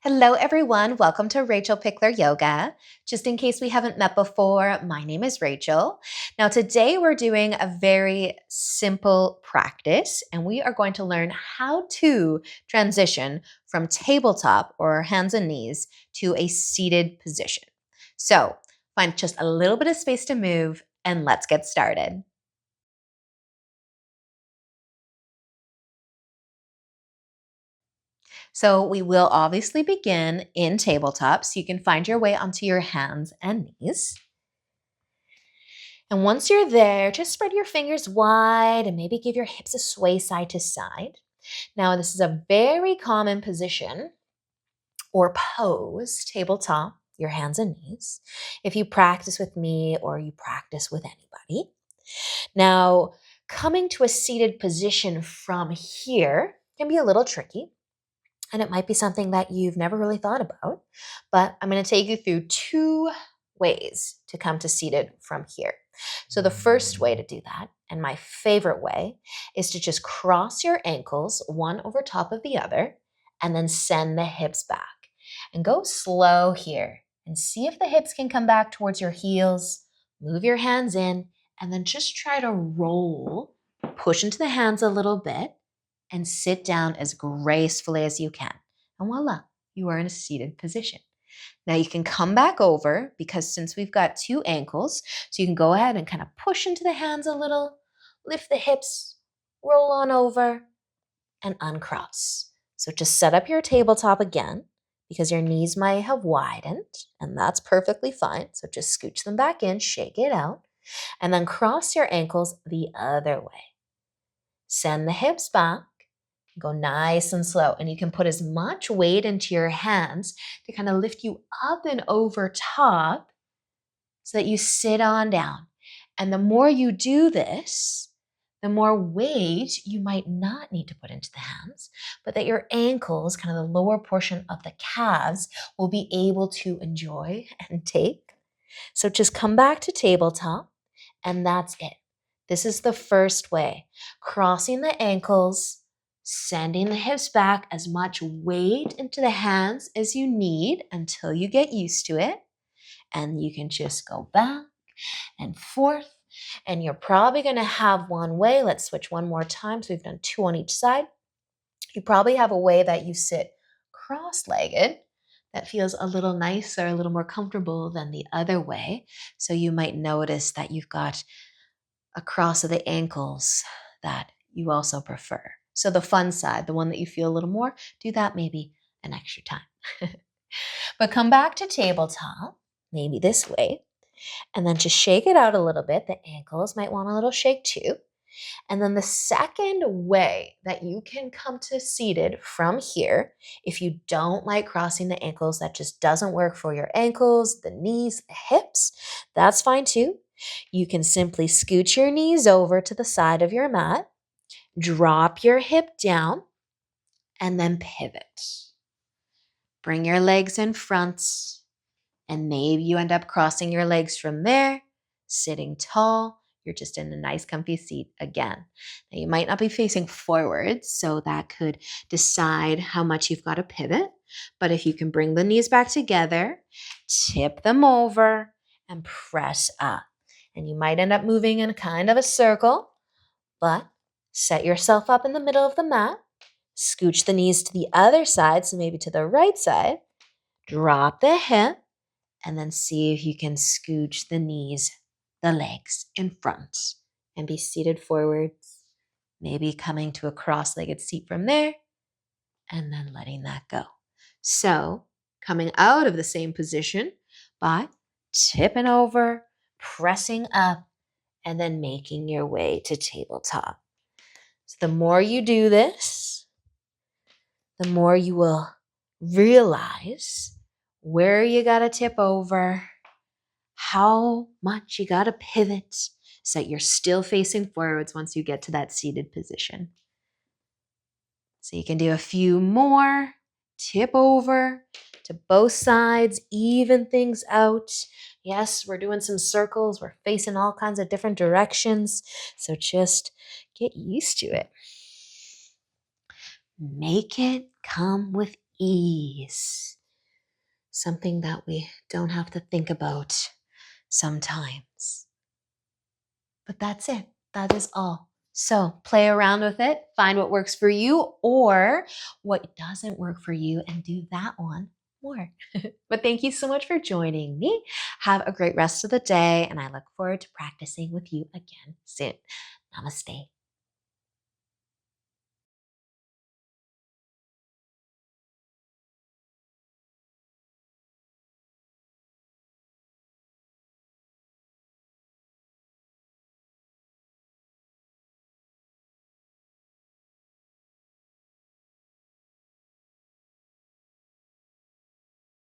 Hello, everyone. Welcome to Rachel Pichler Yoga. Just in case we haven't met before, my name is Rachel. Now, today we're doing a very simple practice, and we are going to learn how to transition from tabletop or hands and knees to a seated position. So, find just a little bit of space to move, and let's get started. So we will obviously begin in tabletop, so you can find your way onto your hands and knees. And once you're there, just spread your fingers wide and maybe give your hips a sway side to side. Now, this is a very common position or pose, tabletop, your hands and knees, if you practice with me or you practice with anybody. Now, coming to a seated position from here can be a little tricky. And it might be something that you've never really thought about, but I'm going to take you through two ways to come to seated from here. So the first way to do that, and my favorite way, is to just cross your ankles one over top of the other and then send the hips back. And go slow here and see if the hips can come back towards your heels. Move your hands in and then just try to roll, push into the hands a little bit and sit down as gracefully as you can. And voila, you are in a seated position. Now you can come back over because since we've got two ankles, so you can go ahead and kind of push into the hands a little, lift the hips, roll on over, and uncross. So just set up your tabletop again because your knees might have widened, and that's perfectly fine. So just scooch them back in, shake it out, and then cross your ankles the other way. Send the hips back. Go nice and slow. And you can put as much weight into your hands to kind of lift you up and over top so that you sit on down. And the more you do this, the more weight you might not need to put into the hands, but that your ankles, kind of the lower portion of the calves, will be able to enjoy and take. So just come back to tabletop, and that's it. This is the first way. Crossing the ankles, sending the hips back, as much weight into the hands as you need until you get used to it. And you can just go back and forth. And you're probably going to have one way. Let's switch one more time. So we've done two on each side. You probably have a way that you sit cross-legged that feels a little nicer, a little more comfortable than the other way. So you might notice that you've got a cross of the ankles that you also prefer. So the fun side, the one that you feel a little more, do that maybe an extra time. But come back to tabletop, maybe this way, and then just shake it out a little bit. The ankles might want a little shake too. And then the second way that you can come to seated from here, if you don't like crossing the ankles, that just doesn't work for your ankles, the knees, the hips, that's fine too. You can simply scoot your knees over to the side of your mat, drop your hip down, and then pivot. Bring your legs in front, and maybe you end up crossing your legs from there, sitting tall. You're just in a nice comfy seat again. Now you might not be facing forwards, so that could decide how much you've got to pivot. But if you can bring the knees back together, tip them over, and press up. And you might end up moving in kind of a circle, but set yourself up in the middle of the mat, scooch the knees to the other side, so maybe to the right side, drop the hip, and then see if you can scooch the knees, the legs in front, and be seated forwards, maybe coming to a cross-legged seat from there, and then letting that go. So coming out of the same position by tipping over, pressing up, and then making your way to tabletop. So the more you do this, the more you will realize where you got to tip over, how much you got to pivot so that you're still facing forwards once you get to that seated position. So you can do a few more, tip over to both sides, even things out. Yes, we're doing some circles. We're facing all kinds of different directions. So just get used to it. Make it come with ease. something that we don't have to think about sometimes. But that's it. That is all. So play around with it, find what works for you or what doesn't work for you, and do that one more. But thank you so much for joining me. Have a great rest of the day, and I look forward to practicing with you again soon. Namaste.